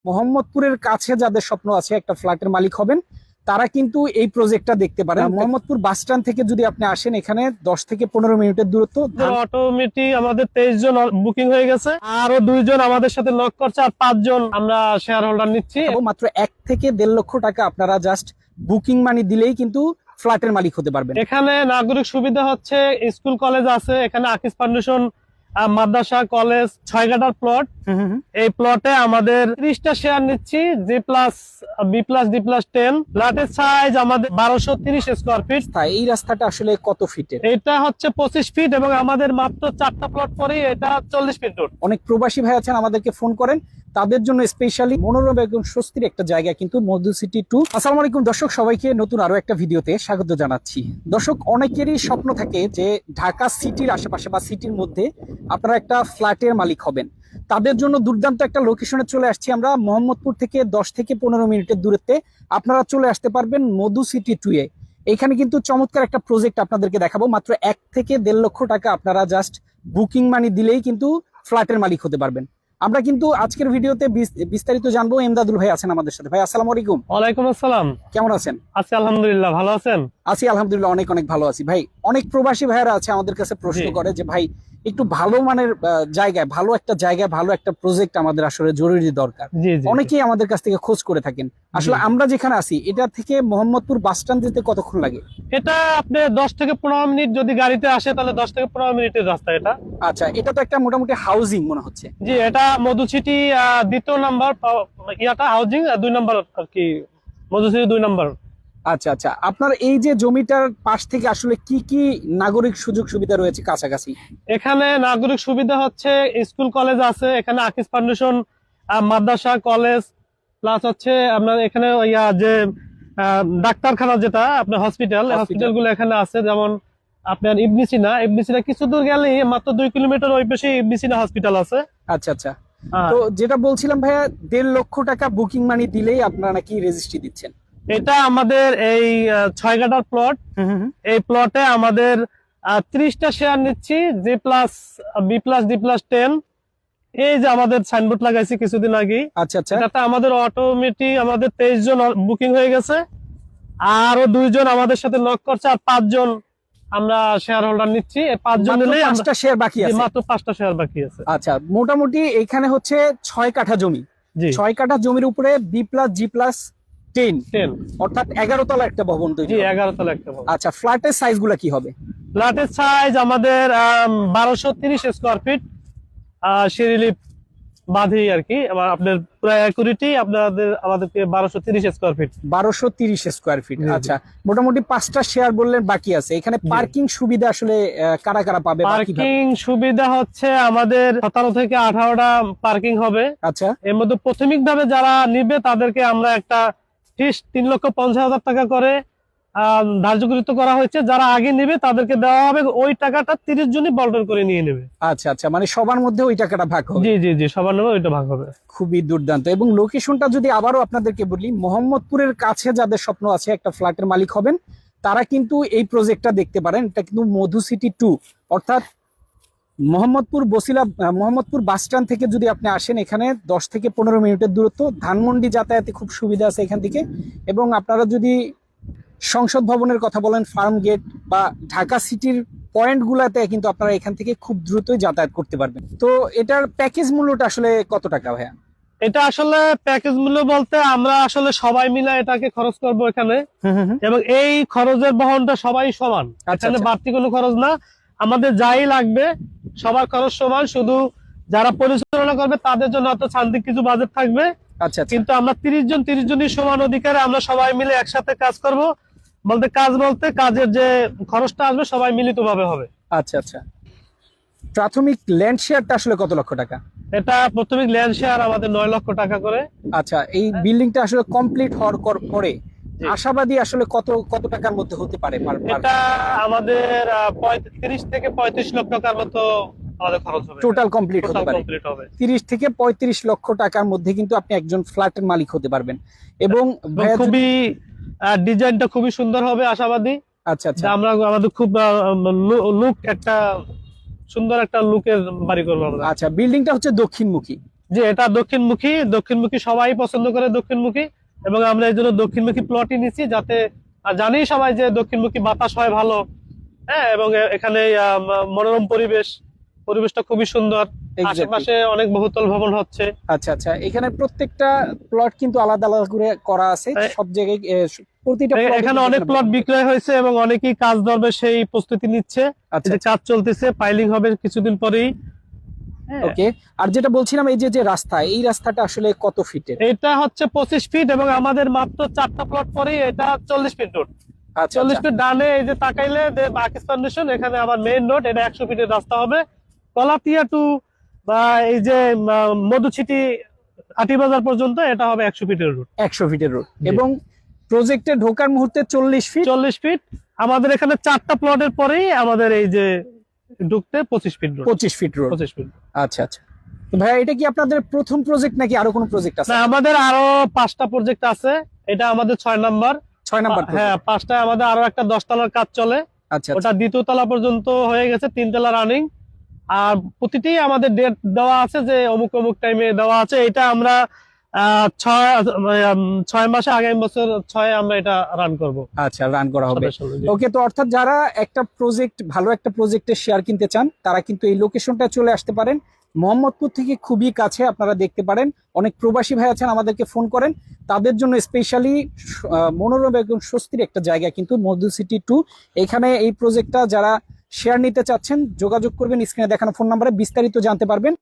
মোহাম্মদপুরের কাছে যাদের স্বপ্ন আছে একটা ফ্ল্যাটের মালিক হবেন, তারা কিন্তু এই প্রজেক্টটা দেখতে পারেন। মোহাম্মদপুর বাস স্ট্যান্ড থেকে যদি আপনি আসেন, এখানে 10 থেকে 15 মিনিটের দূরত্ব। অটোমেটিক আমাদের 23 জন বুকিং হয়ে গেছে, আরো 2 জন আমাদের সাথে লক করছে, আর 5 জন আমরা শেয়ার হোল্ডার নিচ্ছি। মাত্র 1 থেকে 1.5 লক্ষ টাকা আপনারা জাস্ট বুকিং মানি দিলেই কিন্তু ফ্ল্যাটের মালিক হতে পারবেন। এখানে নাগরিক সুবিধা হচ্ছে, স্কুল কলেজ আছে, এখানে আকিজ ফাউন্ডেশন মাদ্রাসা কলেজ 6 কাঠার প্লট। এই প্লটে আমাদের 30টা শেয়ার নিচ্ছি, G+B+D+10। ফ্ল্যাটের সাইজ আমাদের 1230 স্কয়ার ফিট। এই রাস্তাটা আসলে কত ফিটের? এটা হচ্ছে 25 ফিট এবং আমাদের মাত্র 4টা প্লট পরে এটা 40 ফিট রোড। অনেক প্রবাসী ভাই আছেন, আমাদেরকে ফোন করেন, তাদের জন্য স্পেশালি মনোরম এবং স্বস্তির একটা জায়গা কিন্তু মধু সিটি 2। আসসালামু আলাইকুম দর্শক, সবাইকে নতুন আরো একটা ভিডিওতে স্বাগত জানাচ্ছি। দর্শক, অনেকেরই স্বপ্ন থাকে যে ঢাকা সিটির আশেপাশে বা সিটির মধ্যে আপনারা একটা ফ্ল্যাটের মালিক হবেন। তাদের জন্য দুর্দান্ত একটা লোকেশনে চলে আসছি আমরা। মোহাম্মদপুর থেকে 10 থেকে 15 মিনিটের দূরত্বে আপনারা চলে আসতে পারবেন মধু সিটি 2 এ। এখানে কিন্তু চমৎকার একটা প্রজেক্ট আপনাদেরকে দেখাবো। মাত্র 1 থেকে 1.5 লক্ষ টাকা আপনারা জাস্ট বুকিং মানি দিলেই কিন্তু ফ্ল্যাটের মালিক হতে পারবেন। আমরা কিন্তু আজকের ভিডিওতে বিস্তারিত জানবো। এমদাদুল ভাই আছেন আমাদের সাথে। ভাই আসসালামু আলাইকুম। ওয়ালাইকুম আসসালাম। কেমন আছেন? আছি আলহামদুলিল্লাহ, ভালো আছেন? আছি আলহামদুলিল্লাহ, অনেক অনেক ভালো আছি। ভাই, অনেক প্রবাসী ভাইরা আছে আমাদের কাছে প্রশ্ন করে যে ভাই একটু ভালো মানের জায়গায়, ভালো একটা প্রজেক্ট আমাদের আসলে জরুরি দরকার। অনেকেই আমাদের কাছ থেকে খোঁজ করে থাকেন। আসলে আমরা যেখানে আছি এটা থেকে মোহাম্মদপুর বাস স্ট্যান্ড যেতে কতক্ষণ লাগে? এটা আপনি 10 থেকে 15 মিনিট যদি গাড়িতে আসে তাহলে 10 থেকে 15 মিনিটের রাস্তা এটা। আচ্ছা, এটা তো একটা মোটামুটি হাউজিং মনে হচ্ছে। জি, এটা মধু সিটি 2 নাম্বার হাউজিং, 2 নাম্বার আর কি, মধু সিটি 2 নাম্বার। আচ্ছা আচ্ছা, আপনার এই যে জমিটার পাশ থেকে আসলে কি কি নাগরিক সুযোগ সুবিধা রয়েছে কাছাকাছি? এখানে নাগরিক সুবিধা হচ্ছে, স্কুল কলেজ আছে, এখানে আকিজ ফাউন্ডেশন মাদ্রাসা কলেজ, প্লাস হচ্ছে আপনার এখানে যে ডাক্তারখানা, যেটা আপনার হসপিটাল গুলো এখানে আছে। যেমন আপনার ইবনে সিনা কিছু দূর গেলে মাত্র 2 কিলোমিটার ওই পাশে ইবনে সিনা হসপিটাল আছে। আচ্ছা আচ্ছা, তো যেটা বলছিলাম ভাইয়া, 1.5 লক্ষ টাকা বুকিং মানি দিলেই আপনারা নাকি রেজিস্ট্রি দিচ্ছেন। এটা আমাদের এই 6 কাঠার প্লট। এই প্লটে আমাদের 30টা শেয়ার নিচ্ছি, G+B+D+10। এই যে আমাদের সাইনবোর্ড লাগাইছি কিছুদিন আগে। আচ্ছা আচ্ছা, এটাতে আমাদের অটোমেটিক আমাদের 23 জন বুকিং হয়ে গেছে, আরো 2 জন আমাদের সাথে লক করছে, আর 5 জন আমরা শেয়ার হোল্ডার নিচ্ছি। 5 জন নিলে 5টা শেয়ার বাকি আছে, মাত্র 5টা শেয়ার বাকি আছে। আচ্ছা, মোটামুটি এখানে হচ্ছে 6 কাঠা জমি। 6 কাঠা জমির উপরে B+G+10, অর্থাৎ 11 তলা একটা ভবন তৈরি। জি, 11 তলা একটা ভবন। আচ্ছা, ফ্ল্যাটের সাইজ গুলা কি হবে? ফ্ল্যাটের সাইজ আমাদের 1230 স্কয়ার ফিট, সিঁড়ি বাঁধি আর কি। আপনার প্রায় অ্যাকুরেটি আমাদেরকে 1230 স্কয়ার ফিট। 1230 square feet. আচ্ছা, মোটামুটি 5টা শেয়ার বললেন বাকি আছে। এখানে পার্কিং সুবিধা আসলে কারা কারা পাবে? পার্কিং সুবিধা হচ্ছে আমাদের 17 থেকে 18টা পার্কিং হবে। আচ্ছা, এর মধ্যে প্রাথমিকভাবে যারা নিবে তাদেরকে আমরা একটা ফিস 3,50,000 টাকা করে ধার্যকৃত করা হয়েছে। যারা আগে নিবে তাদেরকে দেওয়া হবে ওই টাকাটা, 30 জনই বল্টন করে নিয়ে নেবে। আচ্ছা আচ্ছা, মানে সবার মধ্যে ওই টাকাটা ভাগ হবে। জি জি জি, সবার নামে ওইটা ভাগ হবে। খুবই দুর্দান্ত। এবং লোকেশনটা যদি আবারও আপনাদেরকে বলি, মোহাম্মদপুরের কাছে যাদের স্বপ্ন আছে একটা ফ্ল্যাটের মালিক হবেন, তারা কিন্তু এই প্রজেক্টটা দেখতে পারেন। এটা কিন্তু মধু সিটি 2, অর্থাৎ মোহাম্মদপুর বাস স্ট্যান্ড থেকে যদি আপনি আসেন, এখানে 10 থেকে 15 মিনিটের দূরত্ব। ধানমন্ডি যাতায়াতে খুব সুবিধা আছে এখান থেকে। এবং আপনারা যদি সংসদ ভবনের কথা বলেন, ফার্ম গেট বা ঢাকা সিটির পয়েন্ট গুলাতে কিন্তু আপনারা এখান থেকে খুব দ্রুতই যাতায়াত করতে পারবেন। তো এটার প্যাকেজ মূল্যটা আসলে কত টাকা ভাইয়া? এটা আসলে প্যাকেজ মূল্য বলতে আমরা আসলে সবাই মিলে এটাকে খরচ করব এখানে, এবং এই খরচের বহনটা সবাই সমান। এখানে বাড়তি কোনো খরচ না, আমাদের যাই লাগবে সবার খরচ সমান। শুধু যারা পরিচালনা করবে তাদের জন্য হয়তো শান্তি কিছু বাজেট থাকবে। আচ্ছা, কিন্তু আমরা 30 জনই সমান অধিকারে আমরা সবাই মিলে একসাথে কাজ করব। বলতে কাজের যে খরচটা আসবে সবাই মিলিত ভাবে হবে। আচ্ছা আচ্ছা, প্রাথমিক ল্যান্ড শেয়ারটা আসলে কত লক্ষ টাকা? এটা প্রাথমিক ল্যান্ড শেয়ার আমাদের 9 লক্ষ টাকা করে। আচ্ছা, এই বিল্ডিংটা আসলে কমপ্লিট হওয়ার পরে আশাবাদী আসলে কত টাকার মধ্যে হতে পারে? এটা আমাদের 30 থেকে 35 লক্ষ টাকার মতো আমাদের খরচ হবে। টোটাল কমপ্লিট হতে পারে 30 থেকে 35 লক্ষ টাকার মধ্যে কিন্তু আপনি একজন ফ্ল্যাটের মালিক হতে পারবেন। এবং খুবই ডিজাইনটা খুবই সুন্দর হবে আশাবাদী। আচ্ছা আচ্ছা, আমরা আমাদের খুব সুন্দর একটা লুকের বাড়ি করবো আমরা। আচ্ছা, বিল্ডিংটা হচ্ছে দক্ষিণমুখী। যে এটা দক্ষিণমুখী সবাই পছন্দ করে দক্ষিণমুখী, এবং আমরা এই জন্য দক্ষিণমুখী প্লটই নিচ্ছি, যাতে জানি সবাই যে দক্ষিণমুখী বাতাস হয় ভালো। হ্যাঁ, এবং এখানে মনোরম পরিবেশটা খুবই সুন্দর। Exactly. আশেপাশে অনেক বহুতল ভবন হচ্ছে। আচ্ছা আচ্ছা, এখানে প্রত্যেকটা প্লট কিন্তু আলাদা আলাদা করে করা আছে, সব জায়গায় প্রতিটা plot এ এখানে কিন্তু অনেক এখানে প্লট বিক্রয় হয়েছে এবং অনেকেই কাজ ধরবে সেই প্রস্তুতি নিচ্ছে। আচ্ছা এই যে কাজ চলতেছে, পাইলিং হবে কিছুদিন পরেই। ওকে। আর যেটা বলছিলাম, এই যে যে রাস্তা, এই রাস্তাটা আসলে কত ফিটের? এটা হচ্ছে 25 ফিট, এবং আমাদের মাত্র 4টা প্লট পরেই এটা 40 ফিট রোড। আচ্ছা 40 আচ্ছা। ফিট ডানে এই যে তাকাইলে আকিস ফাউন্ডেশন, এখানে আবার মেইন রোড, এটা 100 ফিটের রাস্তা হবে। কলাতিয়া টু বা এই যে মধুছিটি আটিবাজার পর্যন্ত এটা হবে 100 ফিটের রোড। 100 ফিটের রোড, এবং প্রজেক্টে ঢোকার মুহূর্তে 40 ফিট। 40 ফিট আমাদের এখানে 4টা প্লটের পরেই আমাদের এই যে ঢুকতে 25 feet road. 25 feet road. 25 feet. আচ্ছা আচ্ছা। তো ভাইয়া, এটা কি আপনাদের প্রথম প্রজেক্ট নাকি আরো কোনো প্রজেক্ট আছে? না, আমাদের আরো 5টা প্রজেক্ট আছে, এটা আমাদের 6 নাম্বার। 6 নাম্বার। হ্যাঁ, 5টায় আমাদের আরো একটা 10 তলার কাজ চলে। আচ্ছা ওটা 2য় তলা পর্যন্ত হয়ে গেছে, 3 তলা রানিং। আর প্রতিটি আমাদের ডেট দেওয়া আছে যে অমুক অমুক টাইমে দেওয়া আছে। এটা আমরা 6 মাসে, আগামী বছর 6 আমরা এটা রান করব। আচ্ছা, রান করা হবে। জি। ওকে, তো অর্থাৎ যারা একটা প্রজেক্ট, ভালো একটা প্রজেক্টের শেয়ার কিনতে চান, তারা কিন্তু এই লোকেশনটা চলে আসতে পারেন। মোহাম্মদপুর থেকে খুবই কাছে, আপনারা দেখতে পারেন। অনেক প্রবাসী ভাই আছেন, আমাদেরকে ফোন করেন, তাদের জন্য স্পেশালি মনোরম এবং স্বস্তির একটা জায়গা কিন্তু মধু সিটি 2। এখানে এই প্রজেক্টটা যারা শেয়ার নিতে চাচ্ছেন, যোগাযোগ করবেন, স্ক্রিনে দেখানো ফোন নাম্বারে বিস্তারিত জানতে পারবেন।